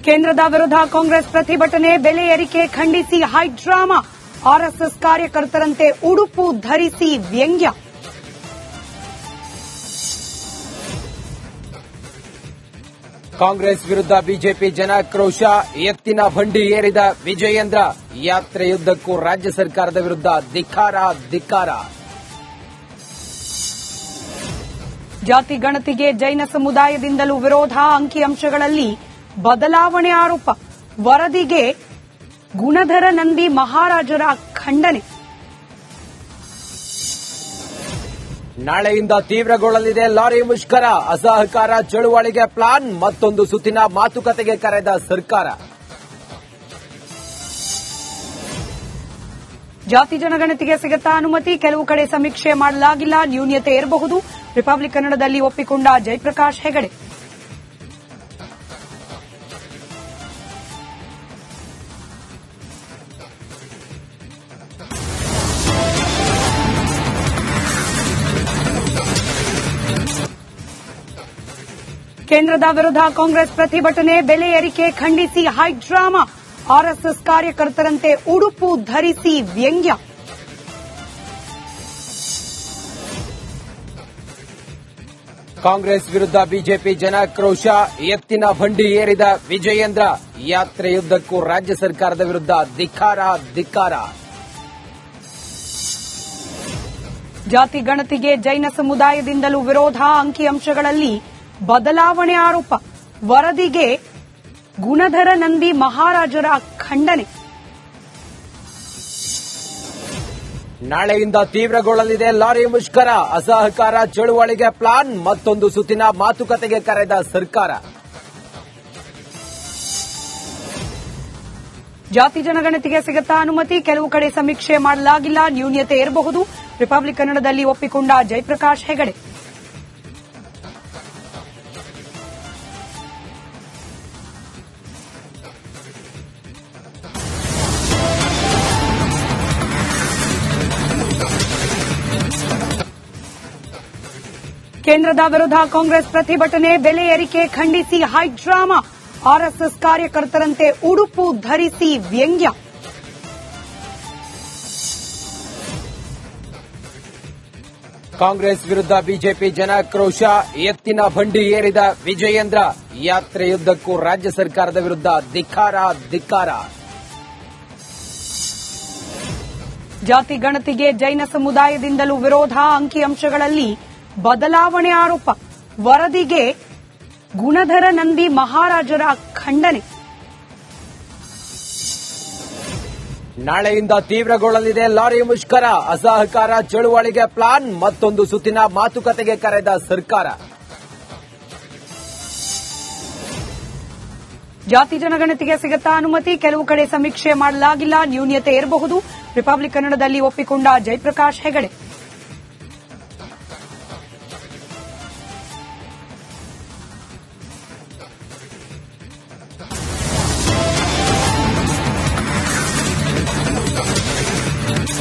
ಕೇಂದ್ರದ ವಿರುದ್ಧ ಕಾಂಗ್ರೆಸ್ ಪ್ರತಿಭಟನೆ, ಬೆಲೆ ಏರಿಕೆ ಖಂಡಿಸಿ ಹೈಡ್ರಾಮಾ, ಆರ್ಎಸ್ಎಸ್ ಕಾರ್ಯಕರ್ತರಂತೆ ಉಡುಪು ಧರಿಸಿ ವ್ಯಂಗ್ಯ. ಕಾಂಗ್ರೆಸ್ ವಿರುದ್ಧ ಬಿಜೆಪಿ ಜನಾಕ್ರೋಶ, ಎತ್ತಿನ ಬಂಡಿ ಏರಿದ ವಿಜಯೇಂದ್ರ, ಯಾತ್ರೆಯುದ್ದಕ್ಕೂ ರಾಜ್ಯ ಸರ್ಕಾರದ ವಿರುದ್ಧ ಧಿಕ್ಕಾರ. ಜಾತಿ ಗಣತಿಗೆ ಜೈನ ಸಮುದಾಯದಿಂದಲೂ ವಿರೋಧ, ಅಂಕಿಅಂಶಗಳಲ್ಲಿ ಬದಲಾವಣೆ ಆರೋಪ, ವರದಿಗೆ ಗುಣಧರ ನಂದಿ ಮಹಾರಾಜರ ಖಂಡನೆ. ನಾಳೆಯಿಂದ ತೀವ್ರಗೊಳ್ಳಲಿದೆ ಲಾರಿ ಮುಷ್ಕರ, ಅಸಹಕಾರ ಚಳುವಳಿಗೆ ಪ್ಲಾನ್, ಮತ್ತೊಂದು ಸುತ್ತಿನ ಮಾತುಕತೆಗೆ ಕರೆದ ಸರ್ಕಾರ. ಜಾತಿ ಜನಗಣತಿಗೆ ಸಿಗುತ್ತಾ ಅನುಮತಿ, ಕೆಲವು ಕಡೆ ಸಮೀಕ್ಷೆ ಮಾಡಲಾಗಿಲ್ಲ, ನ್ಯೂನ್ಯತೆ ಇರಬಹುದು, ರಿಪಬ್ಲಿಕ್ ಕನ್ನಡದಲ್ಲಿ ಒಪ್ಪಿಕೊಂಡ ಜಯಪ್ರಕಾಶ್ ಹೆಗಡೆ. ಕೇಂದ್ರದ ವಿರುದ್ಧ ಕಾಂಗ್ರೆಸ್ ಪ್ರತಿಭಟನೆ, ಬೆಲೆ ಏರಿಕೆ ಖಂಡಿಸಿ ಹೈಡ್ರಾಮಾ, ಆರ್ಎಸ್ಎಸ್ ಕಾರ್ಯಕರ್ತರಂತೆ ಉಡುಪು ಧರಿಸಿ ವ್ಯಂಗ್ಯ. ಕಾಂಗ್ರೆಸ್ ವಿರುದ್ಧ ಬಿಜೆಪಿ ಜನಾಕ್ರೋಶ, ಎತ್ತಿನ ಬಂಡಿ ಏರಿದ ವಿಜಯೇಂದ್ರ, ಯಾತ್ರೆಯುದ್ದಕ್ಕೂ ರಾಜ್ಯ ಸರ್ಕಾರದ ವಿರುದ್ಧ ಧಿಕ್ಕಾರ. ಜಾತಿ ಗಣತಿಗೆ ಜೈನ ಸಮುದಾಯದಿಂದಲೂ ವಿರೋಧ, ಅಂಕಿಅಂಶಗಳಲ್ಲಿ ಬದಲಾವಣೆ ಆರೋಪ, ವರದಿಗೆ ಗುಣಧರ ನಂದಿ ಮಹಾರಾಜರ ಖಂಡನೆ. ನಾಳೆಯಿಂದ ತೀವ್ರಗೊಳ್ಳಲಿದೆ ಲಾರಿ ಮುಷ್ಕರ, ಅಸಹಕಾರ ಚಳುವಳಿಗೆ ಪ್ಲಾನ್, ಮತ್ತೊಂದು ಸುತ್ತಿನ ಮಾತುಕತೆಗೆ ಕರೆದ ಸರ್ಕಾರ. ಜಾತಿ ಜನಗಣತಿಗೆ ಸಿಗುತ್ತಾ ಅನುಮತಿ, ಕೆಲವು ಕಡೆ ಸಮೀಕ್ಷೆ ಮಾಡಲಾಗಿಲ್ಲ, ನ್ಯೂನ್ಯತೆ ಇರಬಹುದು, ರಿಪಬ್ಲಿಕ್ ಕನ್ನಡದಲ್ಲಿ ಒಪ್ಪಿಕೊಂಡ ಜಯಪ್ರಕಾಶ್ ಹೆಗಡೆ. ಕೇಂದ್ರದ ವಿರುದ್ಧ ಕಾಂಗ್ರೆಸ್ ಪ್ರತಿಭಟನೆ, ಬೆಲೆ ಏರಿಕೆ ಖಂಡಿಸಿ ಹೈಡ್ರಾಮಾ, ಆರ್ಎಸ್ಎಸ್ ಕಾರ್ಯಕರ್ತರಂತೆ ಉಡುಪು ಧರಿಸಿ ವ್ಯಂಗ್ಯ. ಕಾಂಗ್ರೆಸ್ ವಿರುದ್ಧ ಬಿಜೆಪಿ ಜನಾಕ್ರೋಶ, ಎತ್ತಿನ ಬಂಡಿ ಏರಿದ ವಿಜಯೇಂದ್ರ, ಯಾತ್ರೆಯುದ್ದಕ್ಕೂ ರಾಜ್ಯ ಸರ್ಕಾರದ ವಿರುದ್ಧ ಧಿಕ್ಕಾರ. ಜಾತಿ ಗಣತಿಗೆ ಜೈನ ಸಮುದಾಯದಿಂದಲೂ ವಿರೋಧ, ಅಂಕಿಅಂಶಗಳಲ್ಲಿ ಬದಲಾವಣೆ ಆರೋಪ, ವರದಿಗೆ ಗುಣಧರ ನಂದಿ ಮಹಾರಾಜರ ಖಂಡನೆ. ನಾಳೆಯಿಂದ ತೀವ್ರಗೊಳ್ಳಲಿದೆ ಲಾರಿ ಮುಷ್ಕರ, ಅಸಹಕಾರ ಚಳುವಳಿಗೆ ಪ್ಲಾನ್, ಮತ್ತೊಂದು ಸುತ್ತಿನ ಮಾತುಕತೆಗೆ ಕರೆದ ಸರ್ಕಾರ. ಜಾತಿ ಜನಗಣತಿಗೆ ಸಿಗುತ್ತಾ ಅನುಮತಿ, ಕೆಲವು ಕಡೆ ಸಮೀಕ್ಷೆ ಮಾಡಲಾಗಿಲ್ಲ, ನ್ಯೂನ್ಯತೆ ಇರಬಹುದು, ರಿಪಬ್ಲಿಕ್ ಕನ್ನಡದಲ್ಲಿ ಒಪ್ಪಿಕೊಂಡ ಜಯಪ್ರಕಾಶ್ ಹೆಗಡೆ.